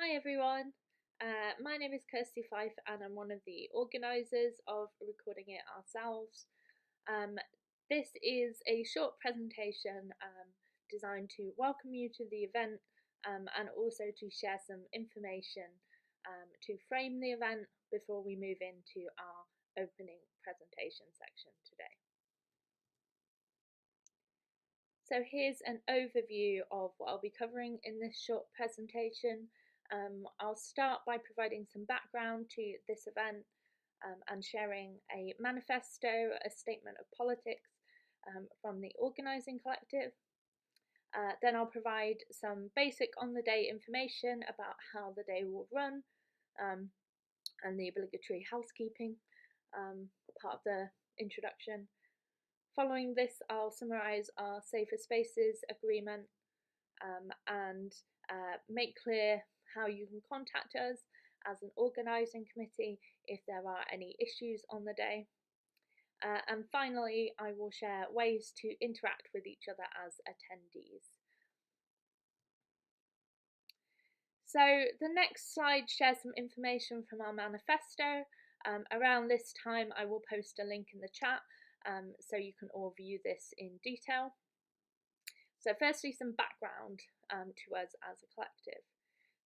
Hi everyone, my name is Kirsty Fife and I'm one of the organisers of Recording It Ourselves. This is a short presentation designed to welcome you to the event and also to share some information to frame the event before we move into our opening presentation section today. So here's an overview of what I'll be covering in this short presentation. I'll start by providing some background to this event and sharing a manifesto, a statement of politics from the organising collective. Then I'll provide some basic on-the-day information about how the day will run and the obligatory housekeeping part of the introduction. Following this, I'll summarise our Safer Spaces agreement and make clear how you can contact us as an organising committee if there are any issues on the day. And finally, I will share ways to interact with each other as attendees. So the next slide shares some information from our manifesto. Around this time, I will post a link in the chat so you can all view this in detail. So firstly, some background to us as a collective.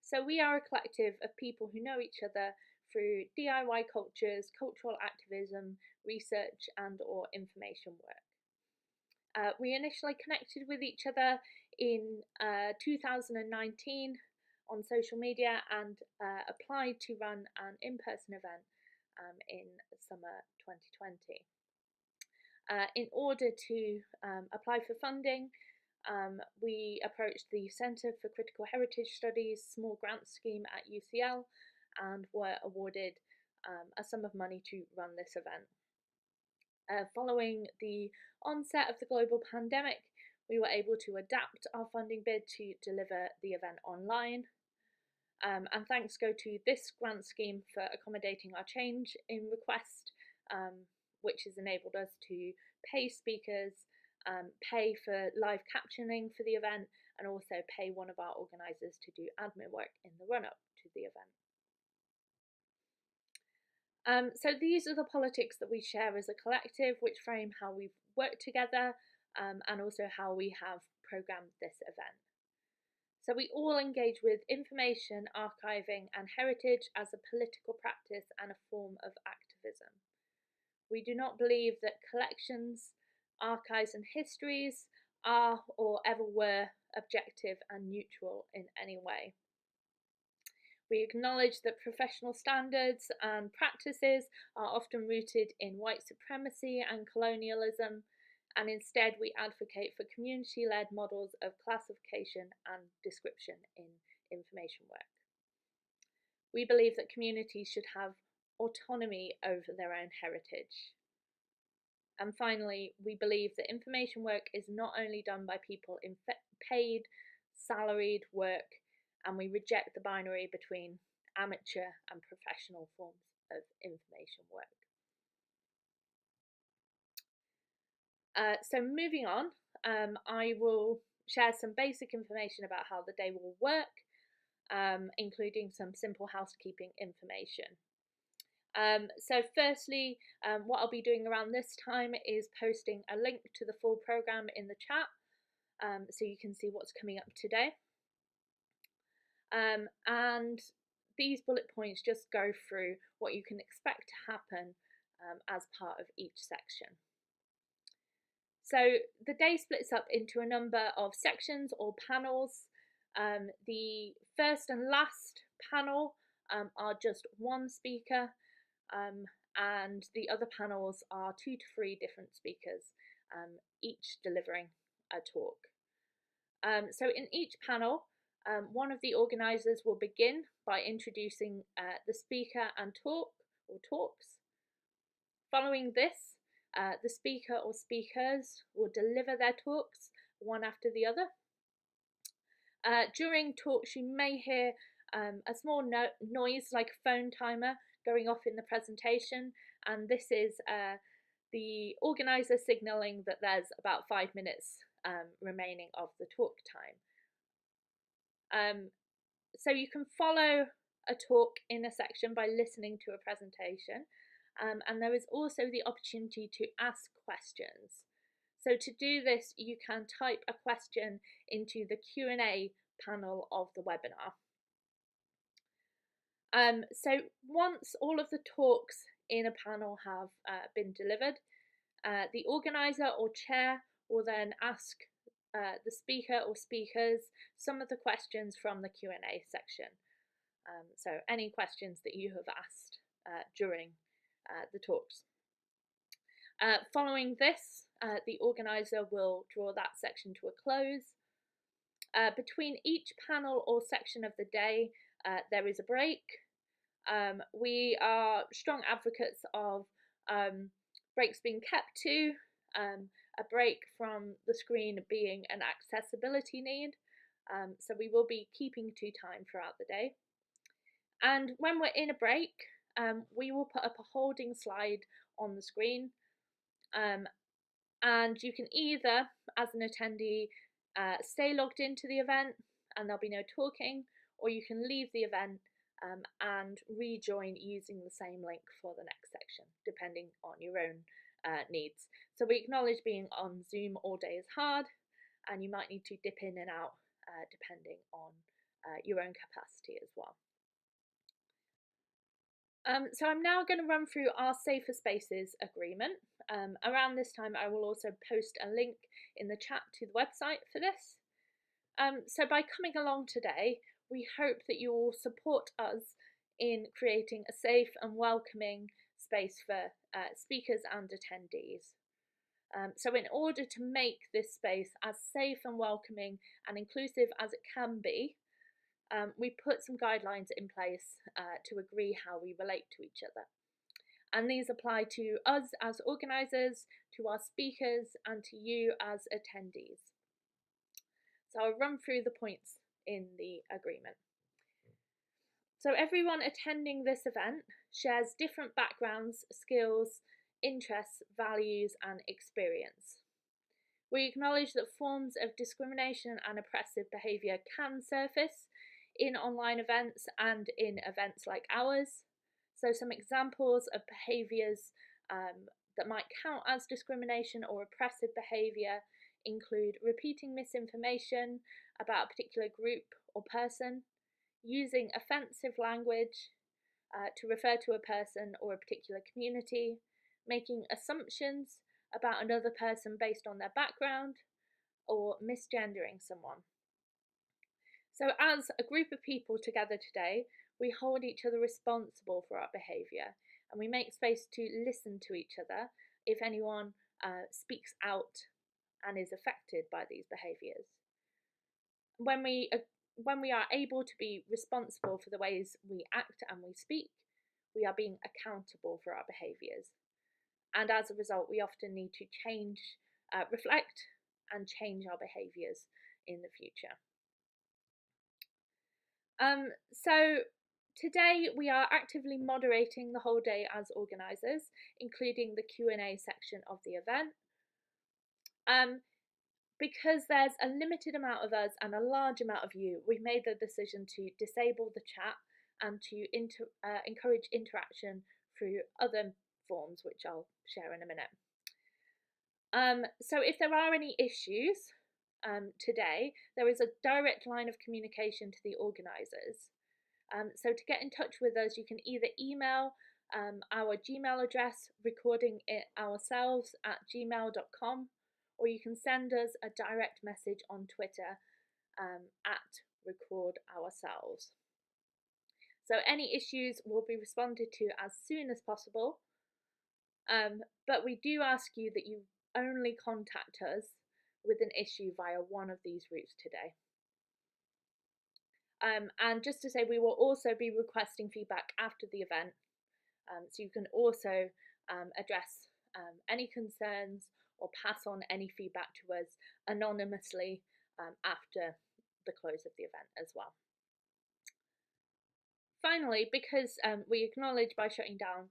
So we are a collective of people who know each other through DIY cultures, cultural activism, research and or information work. We initially connected with each other in 2019 on social media and applied to run an in-person event in summer 2020. In order to apply for funding, we approached the Centre for Critical Heritage Studies small grant scheme at UCL and were awarded a sum of money to run this event. Following the onset of the global pandemic, we were able to adapt our funding bid to deliver the event online. And thanks go to this grant scheme for accommodating our change in request, which has enabled us to pay speakers, pay for live captioning for the event, and also pay one of our organisers to do admin work in the run-up to the event. So these are the politics that we share as a collective, which frame how we've worked together and also how we have programmed this event. So we all engage with information, archiving and heritage as a political practice and a form of activism. We do not believe that collections, archives and histories are or ever were objective and neutral in any way. We acknowledge that professional standards and practices are often rooted in white supremacy and colonialism, and instead we advocate for community-led models of classification and description in information work. We believe that communities should have autonomy over their own heritage. And finally, we believe that information work is not only done by people in paid, salaried work, and we reject the binary between amateur and professional forms of information work. So moving on, I will share some basic information about how the day will work, including some simple housekeeping information. So firstly, what I'll be doing around this time is posting a link to the full programme in the chat so you can see what's coming up today. And these bullet points just go through what you can expect to happen as part of each section. So the day splits up into a number of sections or panels. The first and last panel are just one speaker, and the other panels are 2 to 3 different speakers, each delivering a talk. So in each panel, one of the organisers will begin by introducing the speaker and talk or talks. Following this, the speaker or speakers will deliver their talks one after the other. During talks, you may hear a small noise like a phone timer going off in the presentation, and this is the organiser signalling that there's about 5 minutes remaining of the talk time. So you can follow a talk in a section by listening to a presentation, and there is also the opportunity to ask questions. So to do this, you can type a question into the Q&A panel of the webinar. So once all of the talks in a panel have been delivered, the organiser or chair will then ask the speaker or speakers some of the questions from the Q&A section. So any questions that you have asked during the talks. Following this, the organiser will draw that section to a close. Between each panel or section of the day, there is a break. We are strong advocates of breaks being kept to, a break from the screen being an accessibility need. So we will be keeping to time throughout the day. And when we're in a break, we will put up a holding slide on the screen. And you can either, as an attendee, stay logged into the event and there'll be no talking, or you can leave the event and rejoin using the same link for the next section, depending on your own needs. So we acknowledge being on Zoom all day is hard, and you might need to dip in and out depending on your own capacity as well. So I'm now going to run through our Safer Spaces agreement. Around this time, I will also post a link in the chat to the website for this. So by coming along today, we hope that you will support us in creating a safe and welcoming space for speakers and attendees. So in order to make this space as safe and welcoming and inclusive as it can be, we put some guidelines in place to agree how we relate to each other. And these apply to us as organisers, to our speakers, and to you as attendees. So I'll run through the points in the agreement. So everyone attending this event shares different backgrounds, skills, interests, values, and experience. We acknowledge that forms of discrimination and oppressive behaviour can surface in online events and in events like ours. So some examples of behaviours that might count as discrimination or oppressive behaviour include repeating misinformation about a particular group or person, using offensive language to refer to a person or a particular community, making assumptions about another person based on their background, or misgendering someone. So as a group of people together today, we hold each other responsible for our behaviour, and we make space to listen to each other if anyone speaks out and is affected by these behaviours. When we are able to be responsible for the ways we act and we speak, we are being accountable for our behaviours. And as a result, we often need to change, reflect and change our behaviours in the future. So today we are actively moderating the whole day as organisers, including the Q&A section of the event. Because there's a limited amount of us and a large amount of you, we've made the decision to disable the chat and to encourage interaction through other forms, which I'll share in a minute. So if there are any issues today, there is a direct line of communication to the organisers. So to get in touch with us, you can either email our Gmail address, recordingourselves@gmail.com, or you can send us a direct message on Twitter @recordourselves. So any issues will be responded to as soon as possible, but we do ask you that you only contact us with an issue via one of these routes today. And just to say, we will also be requesting feedback after the event, so you can also address any concerns or pass on any feedback to us anonymously after the close of the event as well. Finally, because we acknowledge by shutting down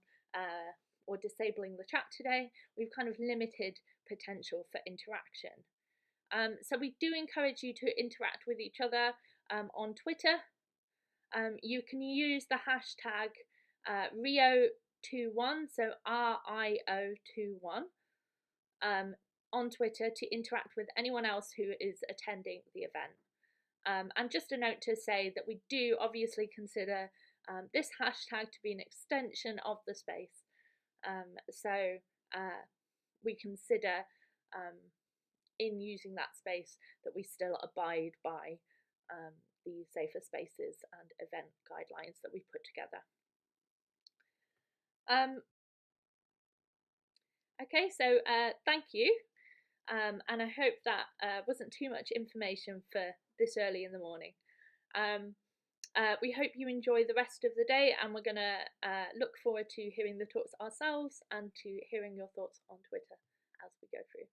or disabling the chat today, we've kind of limited potential for interaction. So we do encourage you to interact with each other on Twitter. you can use the hashtag Rio21, so RIO21, on Twitter to interact with anyone else who is attending the event. And just a note to say that we do obviously consider this hashtag to be an extension of the space. So we consider in using that space that we still abide by the safer spaces and event guidelines that we put together. Okay, so thank you. And I hope that wasn't too much information for this early in the morning. We hope you enjoy the rest of the day, and we're going to look forward to hearing the talks ourselves and to hearing your thoughts on Twitter as we go through.